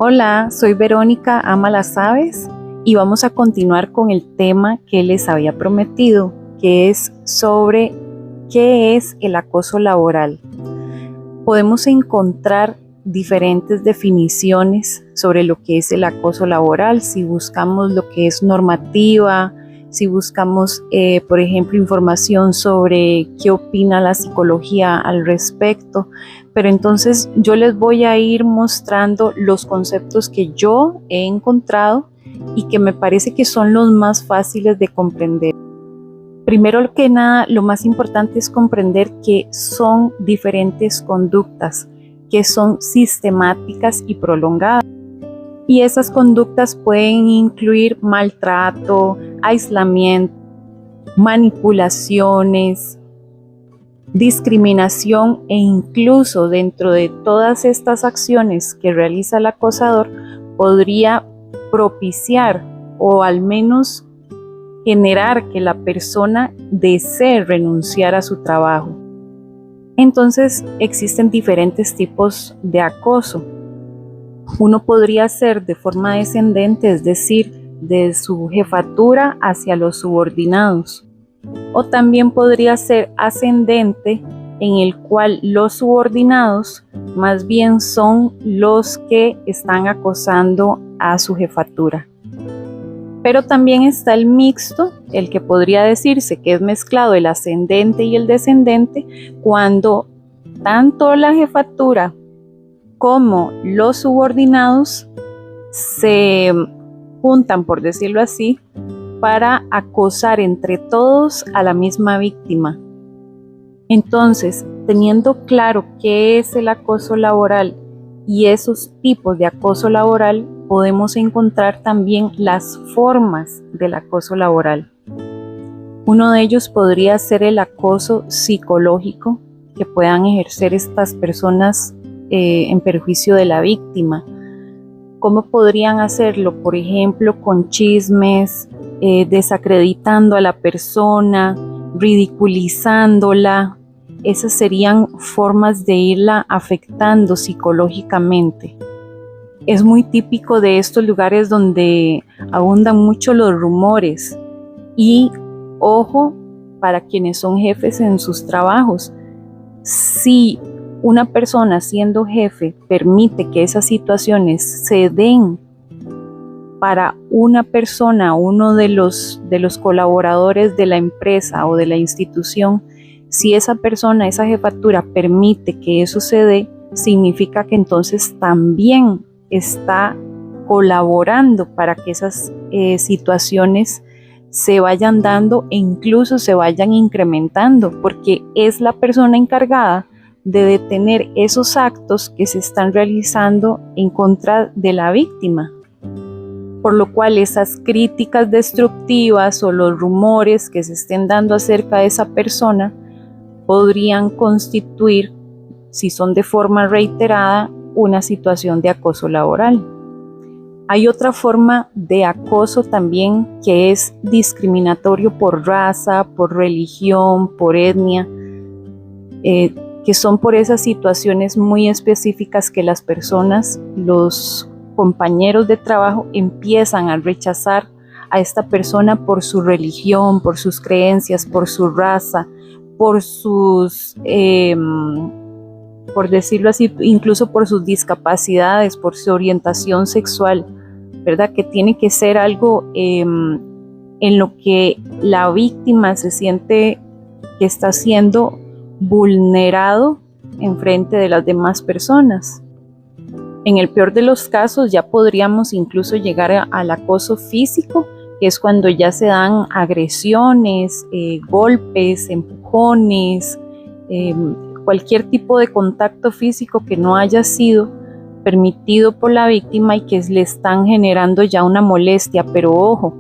Hola, soy Verónica, ama las aves, y vamos a continuar con el tema que les había prometido, que es sobre qué es el acoso laboral. Podemos encontrar diferentes definiciones sobre lo que es el acoso laboral, si buscamos lo que es normativa, si buscamos, por ejemplo, información sobre qué opina la psicología al respecto. Pero entonces yo les voy a ir mostrando los conceptos que yo he encontrado y que me parece que son los más fáciles de comprender. Primero que nada, lo más importante es comprender que son diferentes conductas, que son sistemáticas y prolongadas. Y esas conductas pueden incluir maltrato, aislamiento, manipulaciones, discriminación e incluso dentro de todas estas acciones que realiza el acosador podría propiciar o al menos generar que la persona desee renunciar a su trabajo. Entonces existen diferentes tipos de acoso. Uno podría ser de forma descendente, es decir, de su jefatura hacia los subordinados. O también podría ser ascendente, en el cual los subordinados más bien son los que están acosando a su jefatura. Pero también está el mixto, el que podría decirse que es mezclado el ascendente y el descendente, cuando tanto la jefatura como los subordinados se juntan, por decirlo así, para acosar entre todos a la misma víctima. Entonces, teniendo claro qué es el acoso laboral y esos tipos de acoso laboral, podemos encontrar también las formas del acoso laboral. Uno de ellos podría ser el acoso psicológico que puedan ejercer estas personas en perjuicio de la víctima. ¿Cómo podrían hacerlo? Por ejemplo, con chismes, desacreditando a la persona, ridiculizándola. Esas serían formas de irla afectando psicológicamente. Es muy típico de estos lugares donde abundan mucho los rumores. Y ojo, para quienes son jefes en sus trabajos, si una persona siendo jefe permite que esas situaciones se den para una persona, uno de los colaboradores de la empresa o de la institución, si esa persona, esa jefatura permite que eso se dé, significa que entonces también está colaborando para que esas situaciones se vayan dando e incluso se vayan incrementando, porque es la persona encargada de detener esos actos que se están realizando en contra de la víctima. Por lo cual esas críticas destructivas o los rumores que se estén dando acerca de esa persona podrían constituir, si son de forma reiterada, una situación de acoso laboral. Hay otra forma de acoso también que es discriminatorio por raza, por religión, por etnia, que son por esas situaciones muy específicas que las personas, los compañeros de trabajo empiezan a rechazar a esta persona por su religión, por sus creencias, por su raza, por sus, por decirlo así, incluso por sus discapacidades, por su orientación sexual, ¿verdad? Que tiene que ser algo en lo que la víctima se siente que está siendo vulnerado en frente de las demás personas. En el peor de los casos ya podríamos incluso llegar al acoso físico, que es cuando ya se dan agresiones, golpes, empujones, cualquier tipo de contacto físico que no haya sido permitido por la víctima y que le están generando ya una molestia. Pero ojo,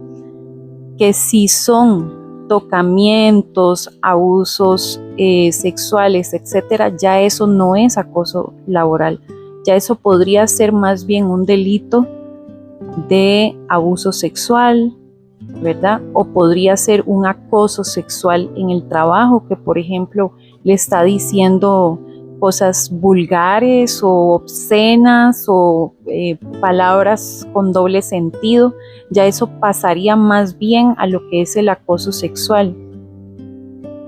que si son tocamientos, abusos sexuales, etcétera, ya eso no es acoso laboral. Ya eso podría ser más bien un delito de abuso sexual, ¿verdad? O podría ser un acoso sexual en el trabajo, que por ejemplo le está diciendo cosas vulgares o obscenas o palabras con doble sentido. Ya eso pasaría más bien a lo que es el acoso sexual.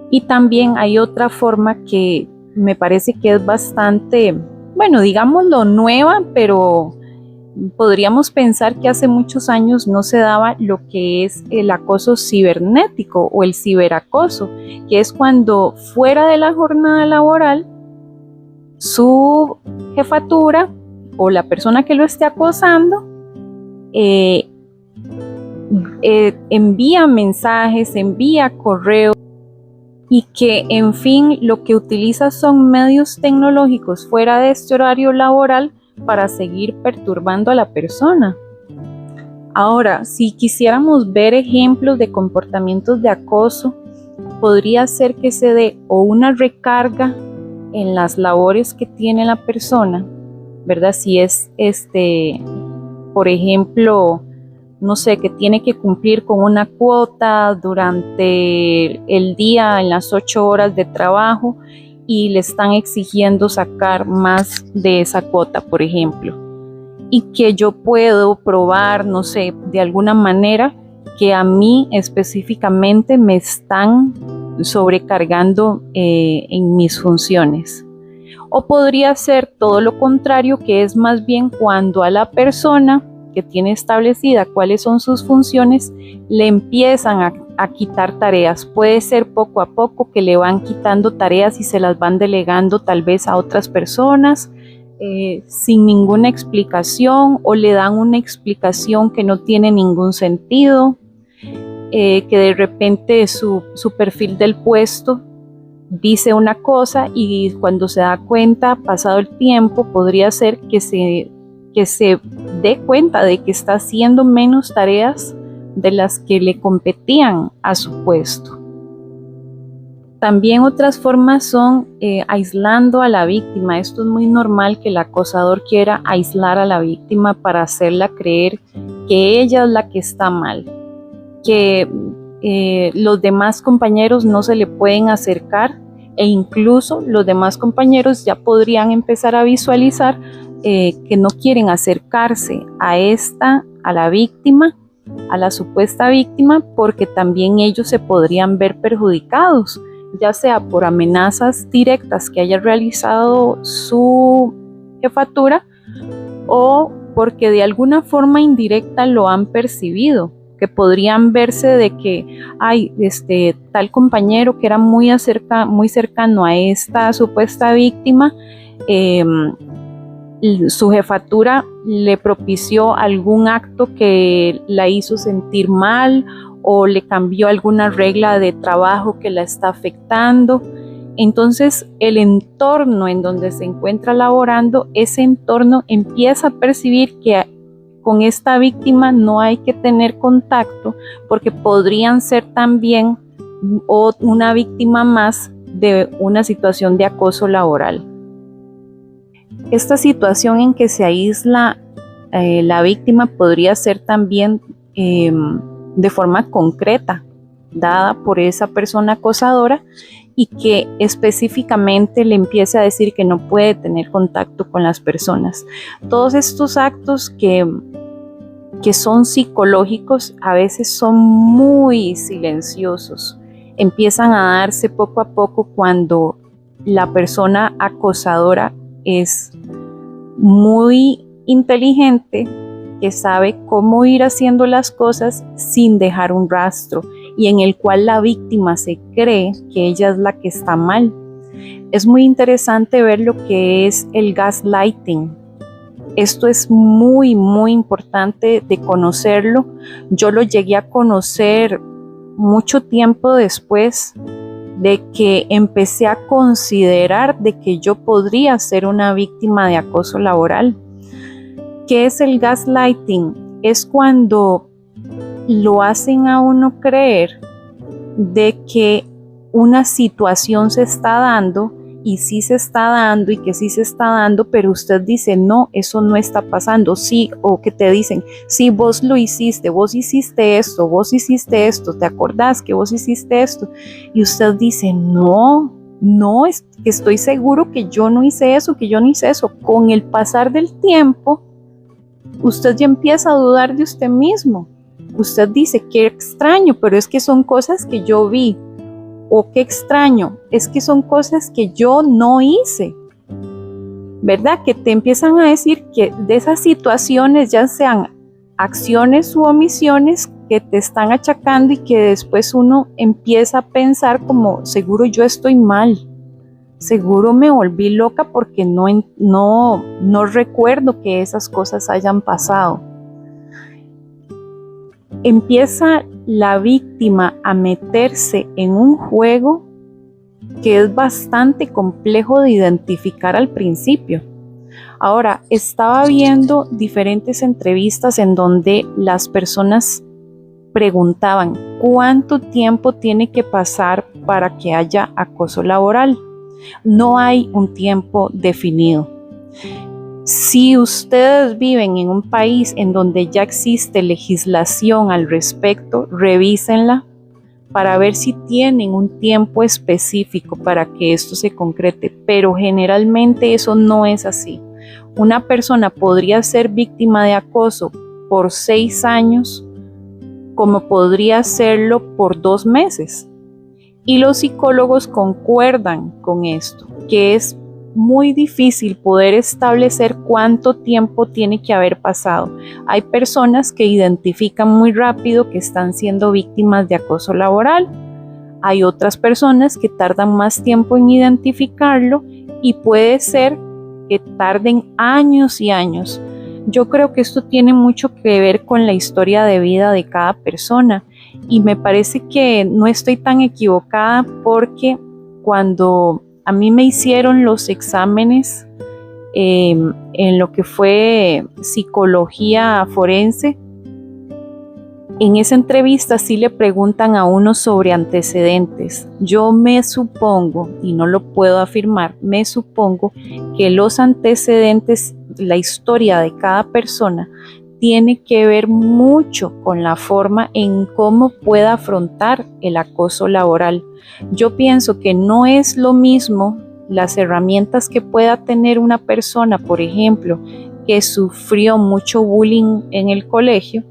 Y también hay otra forma que me parece que es bastante, bueno, digámoslo nueva, pero podríamos pensar que hace muchos años no se daba lo que es el acoso cibernético o el ciberacoso, que es cuando fuera de la jornada laboral su jefatura o la persona que lo esté acosando envía mensajes, envía correos y que en fin lo que utiliza son medios tecnológicos fuera de este horario laboral para seguir perturbando a la persona. Ahora, si quisiéramos ver ejemplos de comportamientos de acoso, podría ser que se dé o una recarga en las labores que tiene la persona, ¿verdad? Si es, por ejemplo, no sé, que tiene que cumplir con una cuota durante el día en las 8 horas de trabajo y le están exigiendo sacar más de esa cuota, por ejemplo, y que yo puedo probar, no sé, de alguna manera que a mí específicamente me están sobrecargando en mis funciones. O podría ser todo lo contrario, que es más bien cuando a la persona que tiene establecida cuáles son sus funciones, le empiezan a quitar tareas. Puede ser poco a poco que le van quitando tareas y se las van delegando tal vez a otras personas sin ninguna explicación, o le dan una explicación que no tiene ningún sentido, que de repente su perfil del puesto dice una cosa y cuando se da cuenta, pasado el tiempo, podría ser que se dé cuenta de que está haciendo menos tareas de las que le competían a su puesto. También otras formas son aislando a la víctima. Esto es muy normal, que el acosador quiera aislar a la víctima para hacerla creer que ella es la que está mal, que los demás compañeros no se le pueden acercar, e incluso los demás compañeros ya podrían empezar a visualizar que no quieren acercarse a la víctima, a la supuesta víctima, porque también ellos se podrían ver perjudicados, ya sea por amenazas directas que haya realizado su jefatura o porque de alguna forma indirecta lo han percibido, que podrían verse de que hay tal compañero que era muy cercano a esta supuesta víctima, su jefatura le propició algún acto que la hizo sentir mal o le cambió alguna regla de trabajo que la está afectando. Entonces el entorno en donde se encuentra laborando, ese entorno empieza a percibir que con esta víctima no hay que tener contacto porque podrían ser también una víctima más de una situación de acoso laboral. Esta situación en que se aísla la víctima podría ser también de forma concreta, dada por esa persona acosadora, y que específicamente le empiece a decir que no puede tener contacto con las personas. Todos estos actos que son psicológicos a veces son muy silenciosos. Empiezan a darse poco a poco cuando la persona acosadora es muy inteligente, que sabe cómo ir haciendo las cosas sin dejar un rastro, y en el cual la víctima se cree que ella es la que está mal. Es muy interesante ver lo que es el gaslighting. Esto es muy, muy importante de conocerlo. Yo lo llegué a conocer mucho tiempo después de que empecé a considerar de que yo podría ser una víctima de acoso laboral. ¿Qué es el gaslighting? Es cuando lo hacen a uno creer de que una situación se está dando y sí se está dando y que sí se está dando, pero usted dice, no, eso no está pasando, sí, o que te dicen, sí, vos lo hiciste, vos hiciste esto, ¿te acordás que vos hiciste esto? Y usted dice, no, no, es que estoy seguro que yo no hice eso, que yo no hice eso. Con el pasar del tiempo, usted ya empieza a dudar de usted mismo. Usted dice, qué extraño, pero es que son cosas que yo vi. O qué extraño, es que son cosas que yo no hice. ¿Verdad? Que te empiezan a decir que de esas situaciones, ya sean acciones u omisiones, que te están achacando y que después uno empieza a pensar como, seguro yo estoy mal, seguro me volví loca porque no recuerdo que esas cosas hayan pasado. Empieza la víctima a meterse en un juego que es bastante complejo de identificar al principio. Ahora, estaba viendo diferentes entrevistas en donde las personas preguntaban cuánto tiempo tiene que pasar para que haya acoso laboral. No hay un tiempo definido. Si ustedes viven en un país en donde ya existe legislación al respecto, revísenla para ver si tienen un tiempo específico para que esto se concrete, pero generalmente eso no es así. Una persona podría ser víctima de acoso por 6 años, como podría serlo por 2 meses. Y los psicólogos concuerdan con esto, que es muy difícil poder establecer cuánto tiempo tiene que haber pasado. Hay personas que identifican muy rápido que están siendo víctimas de acoso laboral. Hay otras personas que tardan más tiempo en identificarlo y puede ser que tarden años y años. Yo creo que esto tiene mucho que ver con la historia de vida de cada persona y me parece que no estoy tan equivocada porque cuando a mí me hicieron los exámenes en lo que fue psicología forense, en esa entrevista sí le preguntan a uno sobre antecedentes. Yo me supongo, y no lo puedo afirmar, me supongo que los antecedentes, la historia de cada persona, tiene que ver mucho con la forma en cómo pueda afrontar el acoso laboral. Yo pienso que no es lo mismo las herramientas que pueda tener una persona, por ejemplo, que sufrió mucho bullying en el colegio,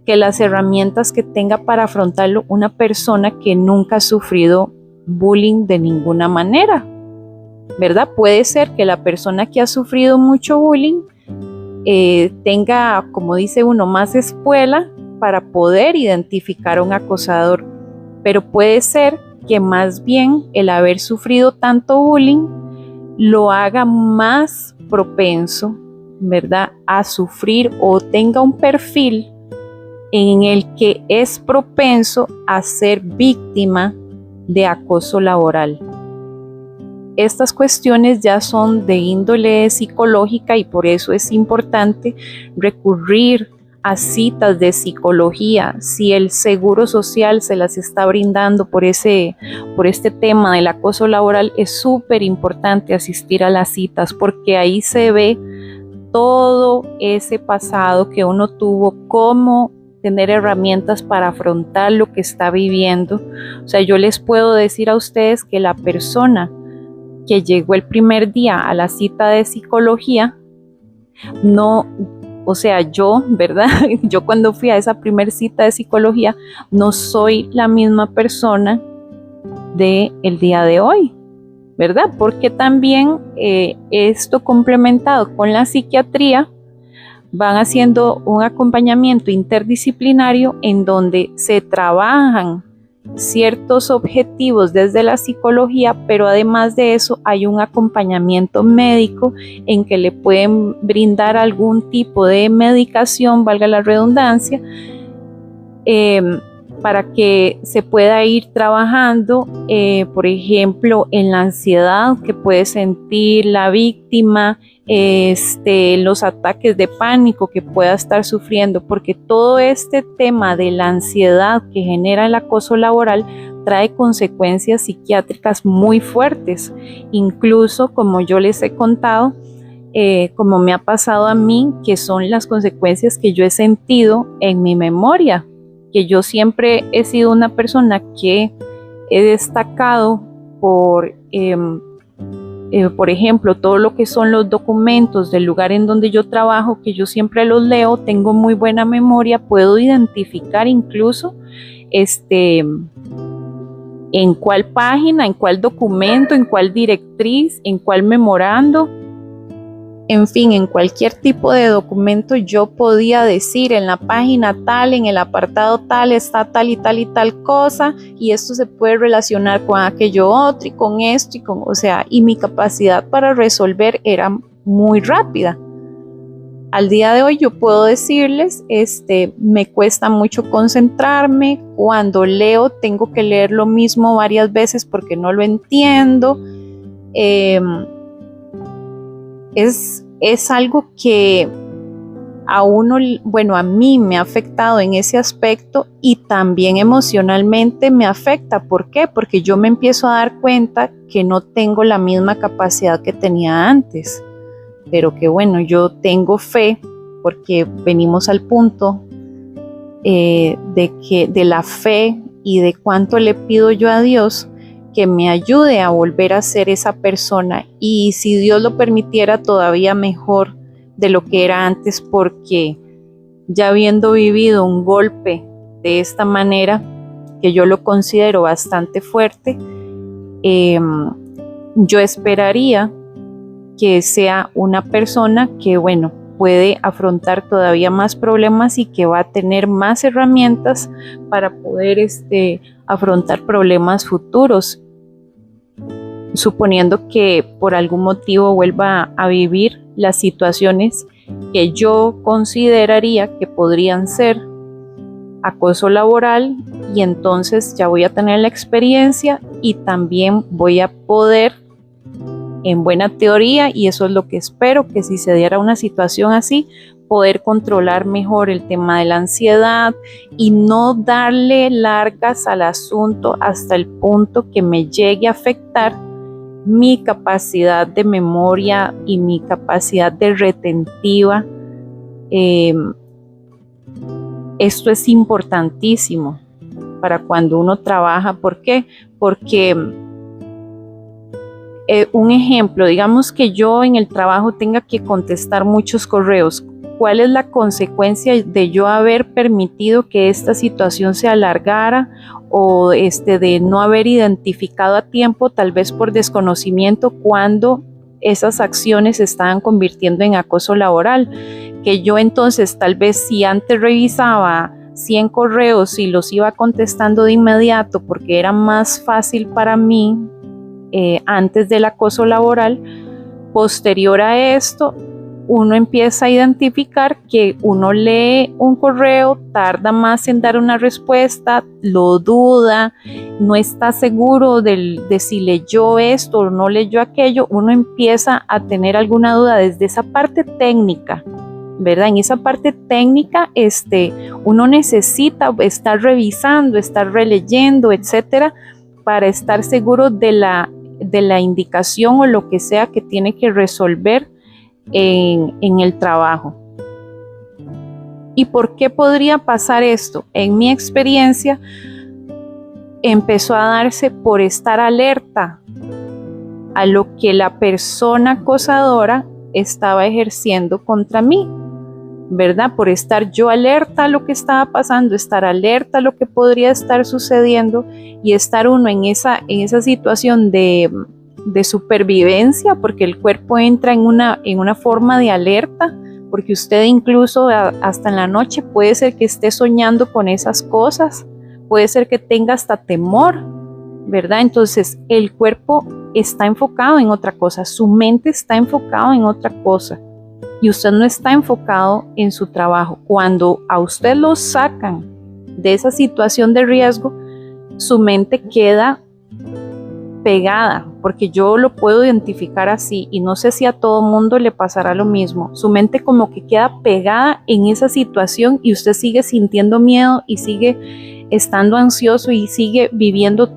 que las herramientas que tenga para afrontarlo una persona que nunca ha sufrido bullying de ninguna manera, ¿verdad? Puede ser que la persona que ha sufrido mucho bullying tenga, como dice uno, más espuela para poder identificar a un acosador, pero puede ser que más bien el haber sufrido tanto bullying lo haga más propenso, ¿verdad?, a sufrir o tenga un perfil en el que es propenso a ser víctima de acoso laboral. Estas cuestiones ya son de índole psicológica y por eso es importante recurrir a citas de psicología. Si el Seguro Social se las está brindando por este tema del acoso laboral, es súper importante asistir a las citas porque ahí se ve todo ese pasado que uno tuvo, cómo tener herramientas para afrontar lo que está viviendo. O sea, yo les puedo decir a ustedes que la persona que llegó el primer día a la cita de psicología, no, o sea, yo, ¿verdad? Yo cuando fui a esa primer cita de psicología, no soy la misma persona del día de hoy, ¿verdad? Porque también esto complementado con la psiquiatría, van haciendo un acompañamiento interdisciplinario en donde se trabajan ciertos objetivos desde la psicología, pero además de eso hay un acompañamiento médico en que le pueden brindar algún tipo de medicación, valga la redundancia, para que se pueda ir trabajando, por ejemplo, en la ansiedad que puede sentir la víctima, los ataques de pánico que pueda estar sufriendo, porque todo este tema de la ansiedad que genera el acoso laboral trae consecuencias psiquiátricas muy fuertes, incluso como yo les he contado, como me ha pasado a mí, que son las consecuencias que yo he sentido en mi memoria, que yo siempre he sido una persona que he destacado por ejemplo, todo lo que son los documentos del lugar en donde yo trabajo, que yo siempre los leo, tengo muy buena memoria, puedo identificar incluso en cuál página, en cuál documento, en cuál directriz, en cuál memorando, en fin, en cualquier tipo de documento yo podía decir en la página tal, en el apartado tal, está tal y tal cosa, y esto se puede relacionar con aquello otro y con esto, y mi capacidad para resolver era muy rápida. Al día de hoy yo puedo decirles, me cuesta mucho concentrarme, cuando leo tengo que leer lo mismo varias veces porque no lo entiendo. Es algo que a mí me ha afectado en ese aspecto y también emocionalmente me afecta. ¿Por qué? Porque yo me empiezo a dar cuenta que no tengo la misma capacidad que tenía antes, pero que bueno, yo tengo fe porque venimos al punto de la fe y de cuánto le pido yo a Dios que me ayude a volver a ser esa persona, y si Dios lo permitiera todavía mejor de lo que era antes, porque ya habiendo vivido un golpe de esta manera, que yo lo considero bastante fuerte, yo esperaría que sea una persona que, bueno, puede afrontar todavía más problemas y que va a tener más herramientas para poder afrontar problemas futuros, suponiendo que por algún motivo vuelva a vivir las situaciones que yo consideraría que podrían ser acoso laboral, y entonces ya voy a tener la experiencia y también voy a poder, en buena teoría, y eso es lo que espero, que si se diera una situación así, poder controlar mejor el tema de la ansiedad y no darle largas al asunto hasta el punto que me llegue a afectar mi capacidad de memoria y mi capacidad de retentiva. Esto es importantísimo para cuando uno trabaja. ¿Por qué? Porque un ejemplo, digamos que yo en el trabajo tenga que contestar muchos correos. ¿Cuál es la consecuencia de yo haber permitido que esta situación se alargara, o de no haber identificado a tiempo, tal vez por desconocimiento, cuando esas acciones se estaban convirtiendo en acoso laboral? Que yo entonces, tal vez si antes revisaba 100 correos y los iba contestando de inmediato porque era más fácil para mí antes del acoso laboral, posterior a esto uno empieza a identificar que uno lee un correo, tarda más en dar una respuesta, lo duda, no está seguro de si leyó esto o no leyó aquello. Uno empieza a tener alguna duda desde esa parte técnica, ¿verdad? En esa parte técnica uno necesita estar revisando, estar releyendo, etcétera, para estar seguro de la indicación o lo que sea que tiene que resolver en el trabajo. ¿Y por qué podría pasar esto? En mi experiencia, empezó a darse por estar alerta a lo que la persona acosadora estaba ejerciendo contra mí, ¿verdad? Por estar yo alerta a lo que estaba pasando, estar alerta a lo que podría estar sucediendo, y estar uno en esa situación de supervivencia, porque el cuerpo entra en una forma de alerta, porque usted incluso hasta en la noche puede ser que esté soñando con esas cosas, puede ser que tenga hasta temor, ¿verdad? Entonces el cuerpo está enfocado en otra cosa, su mente está enfocada en otra cosa, y usted no está enfocado en su trabajo. Cuando a usted lo sacan de esa situación de riesgo, su mente queda pegada, porque yo lo puedo identificar así, y no sé si a todo mundo le pasará lo mismo. Su mente como que queda pegada en esa situación, y usted sigue sintiendo miedo y sigue estando ansioso y sigue viviendo,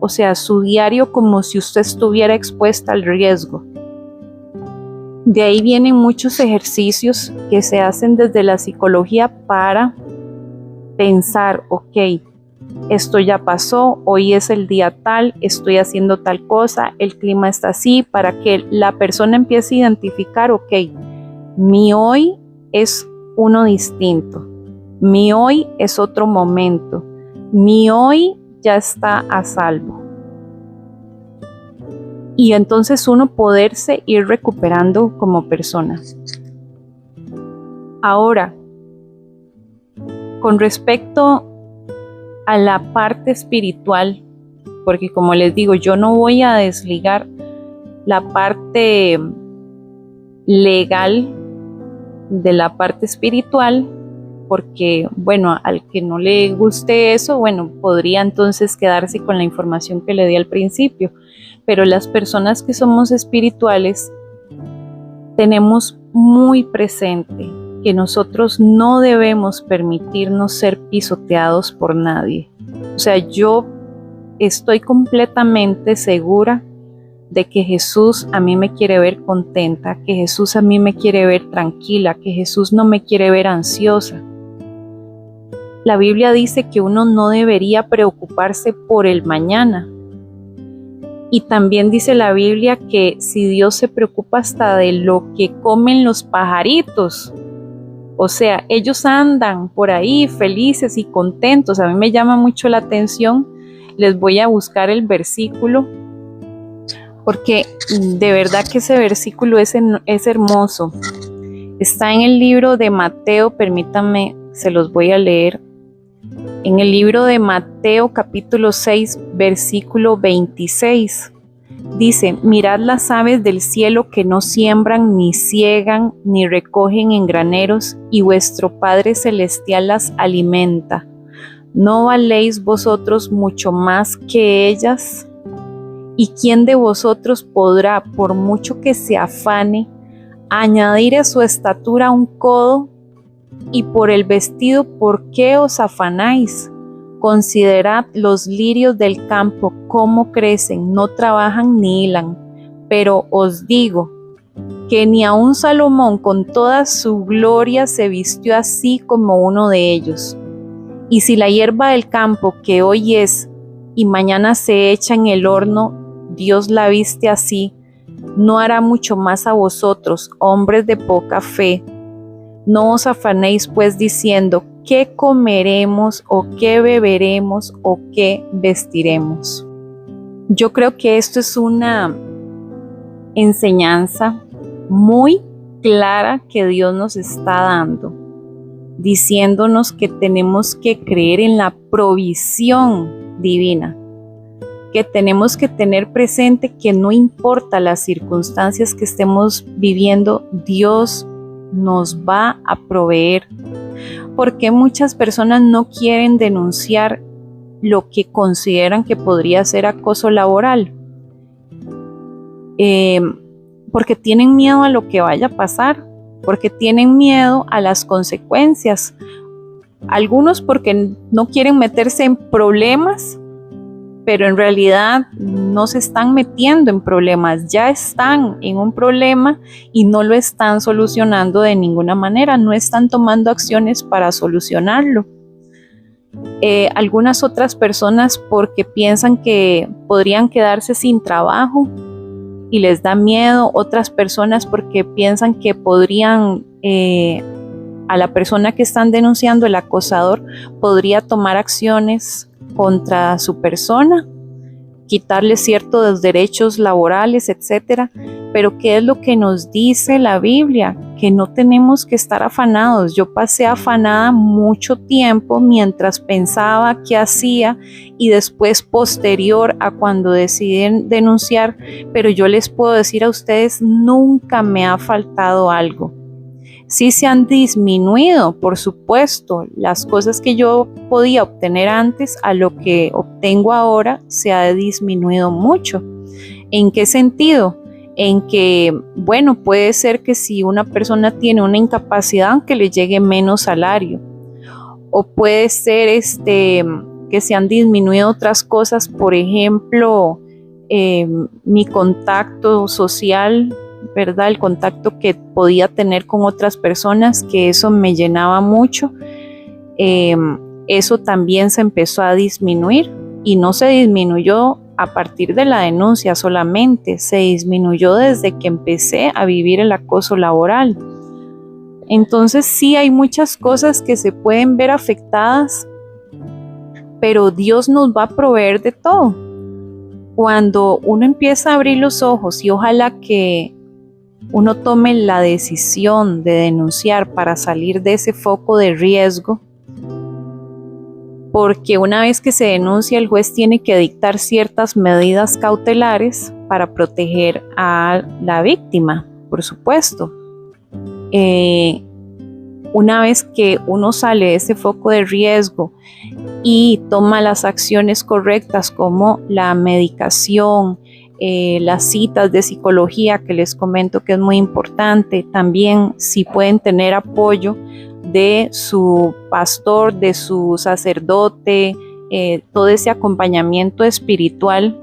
o sea, su diario como si usted estuviera expuesta al riesgo. De ahí vienen muchos ejercicios que se hacen desde la psicología para pensar, ok, esto ya pasó, hoy es el día tal, estoy haciendo tal cosa, el clima está así, para que la persona empiece a identificar, ok, mi hoy es uno distinto, mi hoy es otro momento, mi hoy ya está a salvo. Y entonces uno poderse ir recuperando como persona. Ahora, con respecto a la parte espiritual, porque como les digo, yo no voy a desligar la parte legal de la parte espiritual, porque bueno, al que no le guste eso, bueno, podría entonces quedarse con la información que le di al principio, pero las personas que somos espirituales tenemos muy presente que nosotros no debemos permitirnos ser pisoteados por nadie. O sea, yo estoy completamente segura de que Jesús a mí me quiere ver contenta, que Jesús a mí me quiere ver tranquila, que Jesús no me quiere ver ansiosa. La Biblia dice que uno no debería preocuparse por el mañana. Y también dice la Biblia que si Dios se preocupa hasta de lo que comen los pajaritos, o sea, ellos andan por ahí felices y contentos. A mí me llama mucho la atención. Les voy a buscar el versículo, porque de verdad que ese versículo es hermoso. Está en el libro de Mateo, permítanme, se los voy a leer. En el libro de Mateo capítulo 6, versículo 26. Dice, mirad las aves del cielo que no siembran, ni siegan, ni recogen en graneros, y vuestro Padre Celestial las alimenta. ¿No valéis vosotros mucho más que ellas? ¿Y quién de vosotros podrá, por mucho que se afane, añadir a su estatura un codo? Y por el vestido, ¿por qué os afanáis? Considerad los lirios del campo, cómo crecen, no trabajan ni hilan. Pero os digo que ni aun Salomón con toda su gloria se vistió así como uno de ellos. Y si la hierba del campo, que hoy es y mañana se echa en el horno, Dios la viste así, ¿no hará mucho más a vosotros, hombres de poca fe? No os afanéis pues diciendo, ¿qué comeremos o qué beberemos o qué vestiremos? Yo creo que esto es una enseñanza muy clara que Dios nos está dando, diciéndonos que tenemos que creer en la provisión divina, que tenemos que tener presente que no importa las circunstancias que estemos viviendo, Dios nos va a proveer. Porque muchas personas no quieren denunciar lo que consideran que podría ser acoso laboral, porque tienen miedo a lo que vaya a pasar, porque tienen miedo a las consecuencias. Algunos porque no quieren meterse en problemas, pero en realidad no se están metiendo en problemas, ya están en un problema y no lo están solucionando de ninguna manera, no están tomando acciones para solucionarlo. Algunas otras personas porque piensan que podrían quedarse sin trabajo y les da miedo, otras personas porque piensan que podrían, a la persona que están denunciando, el acosador, podría tomar acciones contra su persona, quitarle ciertos derechos laborales, etcétera. Pero ¿qué es lo que nos dice la Biblia? Que no tenemos que estar afanados. Yo pasé afanada mucho tiempo mientras pensaba qué hacía y después posterior a cuando decidí denunciar, pero yo les puedo decir a ustedes, nunca me ha faltado algo. Sí se han disminuido, por supuesto, las cosas que yo podía obtener antes a lo que obtengo ahora se ha disminuido mucho. ¿En qué sentido? En que, bueno, puede ser que si una persona tiene una incapacidad que le llegue menos salario, o puede ser que se han disminuido otras cosas, por ejemplo, mi contacto social, ¿verdad? El contacto que podía tener con otras personas, que eso me llenaba mucho. eso también se empezó a disminuir, y no se disminuyó a partir de la denuncia solamente, se disminuyó desde que empecé a vivir el acoso laboral. Entonces sí hay muchas cosas que se pueden ver afectadas, pero Dios nos va a proveer de todo. Cuando uno empieza a abrir los ojos, y ojalá que uno tome la decisión de denunciar para salir de ese foco de riesgo, porque una vez que se denuncia, el juez tiene que dictar ciertas medidas cautelares para proteger a la víctima, por supuesto. Una vez que uno sale de ese foco de riesgo y toma las acciones correctas, como la medicación, las citas de psicología, que les comento que es muy importante, también si pueden tener apoyo de su pastor, de su sacerdote, todo ese acompañamiento espiritual,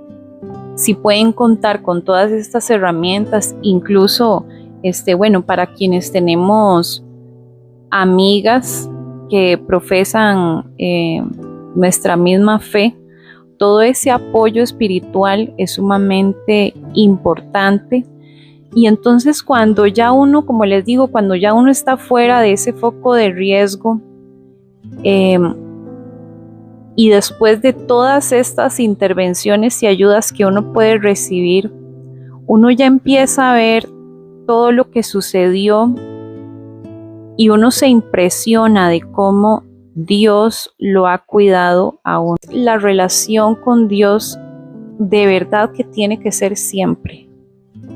si pueden contar con todas estas herramientas, incluso para quienes tenemos amigas que profesan nuestra misma fe, todo ese apoyo espiritual es sumamente importante. Y entonces cuando ya uno, como les digo, cuando ya uno está fuera de ese foco de riesgo, y después de todas estas intervenciones y ayudas que uno puede recibir, uno ya empieza a ver todo lo que sucedió, y uno se impresiona de cómo Dios lo ha cuidado a uno. La relación con Dios de verdad que tiene que ser siempre.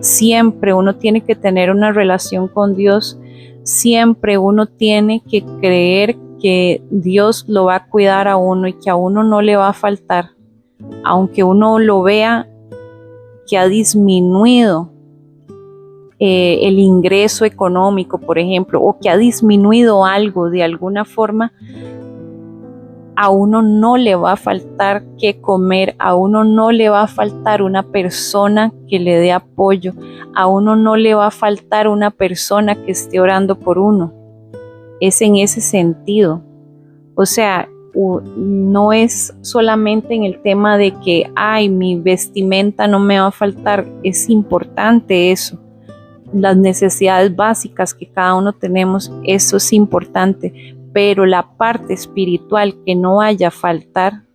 Siempre uno tiene que tener una relación con Dios. Siempre uno tiene que creer que Dios lo va a cuidar a uno y que a uno no le va a faltar. Aunque uno lo vea que ha disminuido el ingreso económico, por ejemplo, o que ha disminuido algo de alguna forma, a uno no le va a faltar qué comer, a uno no le va a faltar una persona que le dé apoyo, a uno no le va a faltar una persona que esté orando por uno. Es en ese sentido. O sea, no es solamente en el tema de que, mi vestimenta no me va a faltar. Es importante eso. Las necesidades básicas que cada uno tenemos, eso es importante, pero la parte espiritual que no vaya a faltar,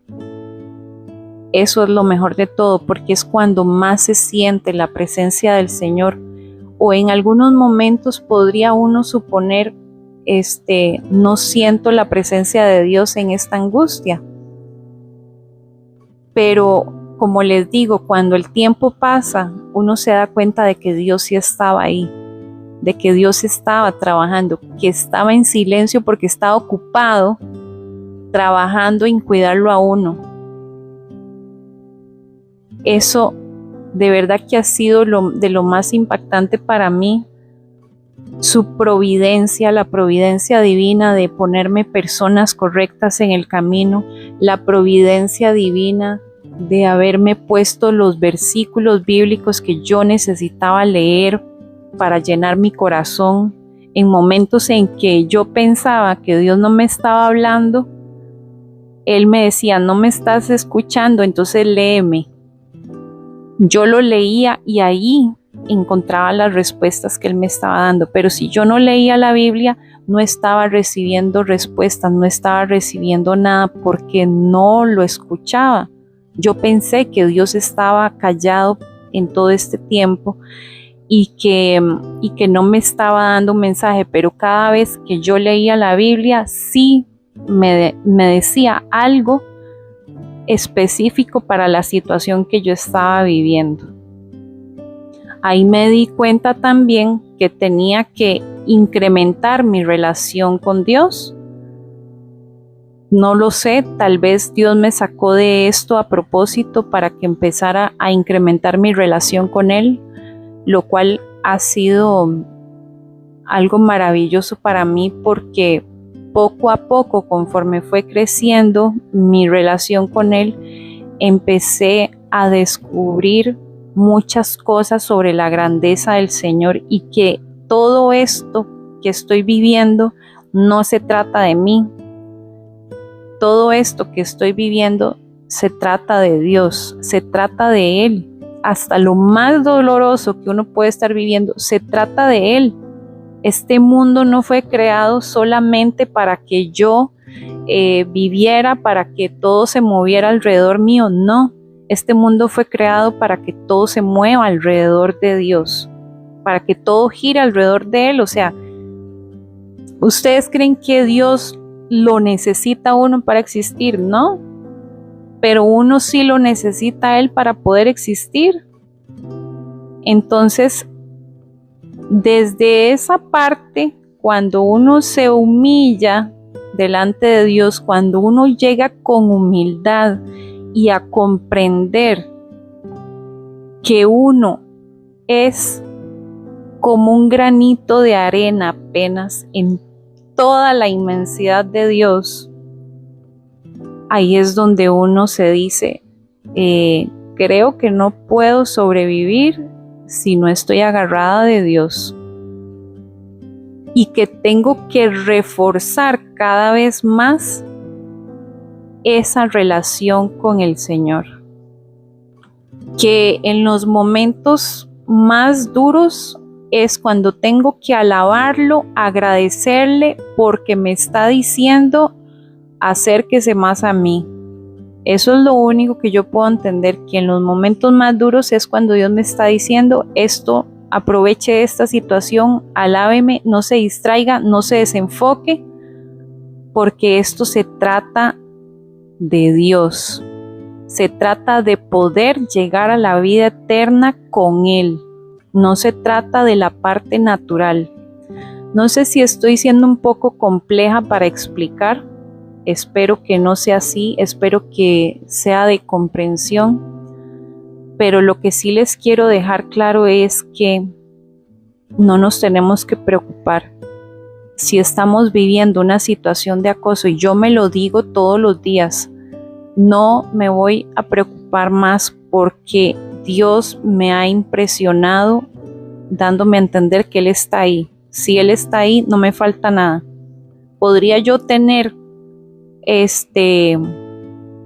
eso es lo mejor de todo, porque es cuando más se siente la presencia del Señor. O en algunos momentos podría uno suponer, no siento la presencia de Dios en esta angustia, pero como les digo, cuando el tiempo pasa, uno se da cuenta de que Dios sí estaba ahí, de que Dios estaba trabajando, que estaba en silencio porque estaba ocupado trabajando en cuidarlo a uno. Eso de verdad que ha sido de lo más impactante para mí, su providencia, la providencia divina de ponerme personas correctas en el camino, la providencia divina de haberme puesto los versículos bíblicos que yo necesitaba leer para llenar mi corazón en momentos en que yo pensaba que Dios no me estaba hablando. Él me decía, no me estás escuchando, entonces léeme. Yo lo leía y ahí encontraba las respuestas que Él me estaba dando, pero si yo no leía la Biblia, no estaba recibiendo respuestas, no estaba recibiendo nada porque no lo escuchaba. Yo pensé que Dios estaba callado en todo este tiempo y que no me estaba dando un mensaje, pero cada vez que yo leía la Biblia, sí me decía algo específico para la situación que yo estaba viviendo. Ahí me di cuenta también que tenía que incrementar mi relación con Dios. No lo sé, tal vez Dios me sacó de esto a propósito para que empezara a incrementar mi relación con Él, lo cual ha sido algo maravilloso para mí, porque poco a poco, conforme fue creciendo mi relación con Él, empecé a descubrir muchas cosas sobre la grandeza del Señor y que todo esto que estoy viviendo no se trata de mí. todo esto que estoy viviendo se trata de Dios, se trata de Él. Hasta lo más doloroso que uno puede estar viviendo, se trata de Él. Este mundo no fue creado solamente para que yo viviera, para que todo se moviera alrededor mío. No, este mundo fue creado para que todo se mueva alrededor de Dios, para que todo gire alrededor de Él. O sea, ¿ustedes creen que Dios lo necesita a uno para existir? No, pero uno sí lo necesita a Él para poder existir. Entonces, desde esa parte, cuando uno se humilla delante de Dios, cuando uno llega con humildad y a comprender que uno es como un granito de arena apenas en toda la inmensidad de Dios, ahí es donde uno se dice, creo que no puedo sobrevivir si no estoy agarrada de Dios, y que tengo que reforzar cada vez más esa relación con el Señor, que en los momentos más duros es cuando tengo que alabarlo, agradecerle porque me está diciendo acérquese más a mí. Eso es lo único que yo puedo entender, que en los momentos más duros es cuando Dios me está diciendo esto, aproveche esta situación, alábeme, no se distraiga, no se desenfoque, porque esto se trata de Dios, se trata de poder llegar a la vida eterna con Él, no se trata de la parte natural. No sé si estoy siendo un poco compleja para explicar. Espero que no sea así, espero que sea de comprensión, pero lo que sí les quiero dejar claro es que no nos tenemos que preocupar. Si estamos viviendo una situación de acoso, y yo me lo digo todos los días, no me voy a preocupar más porque Dios me ha impresionado dándome a entender que Él está ahí. Si Él está ahí, no me falta nada. Podría yo tener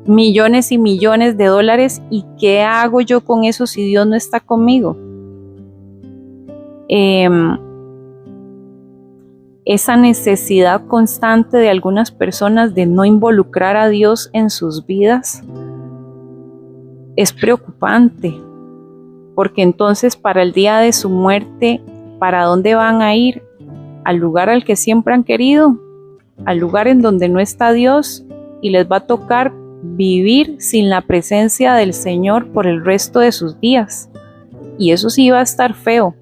millones y millones de dólares, ¿y qué hago yo con eso si Dios no está conmigo? Esa necesidad constante de algunas personas de no involucrar a Dios en sus vidas es preocupante, porque entonces para el día de su muerte, ¿para dónde van a ir? ¿Al lugar al que siempre han querido? ¿Al lugar en donde no está Dios? Y les va a tocar vivir sin la presencia del Señor por el resto de sus días. Y eso sí va a estar feo,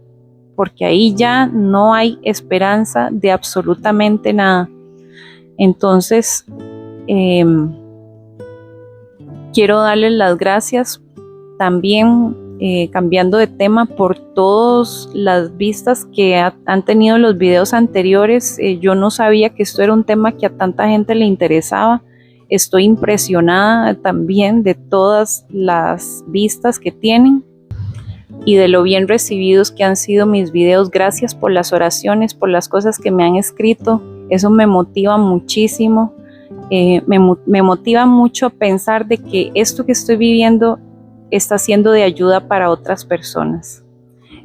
porque ahí ya no hay esperanza de absolutamente nada. Entonces, quiero darles las gracias también, cambiando de tema, por todas las vistas que han tenido los videos anteriores. Yo no sabía que esto era un tema que a tanta gente le interesaba. Estoy impresionada también de todas las vistas que tienen y de lo bien recibidos que han sido mis videos. Gracias por las oraciones, por las cosas que me han escrito. Eso me motiva muchísimo. Me motiva mucho pensar de que esto que estoy viviendo está siendo de ayuda para otras personas.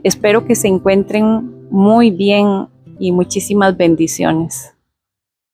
Espero que se encuentren muy bien y muchísimas bendiciones.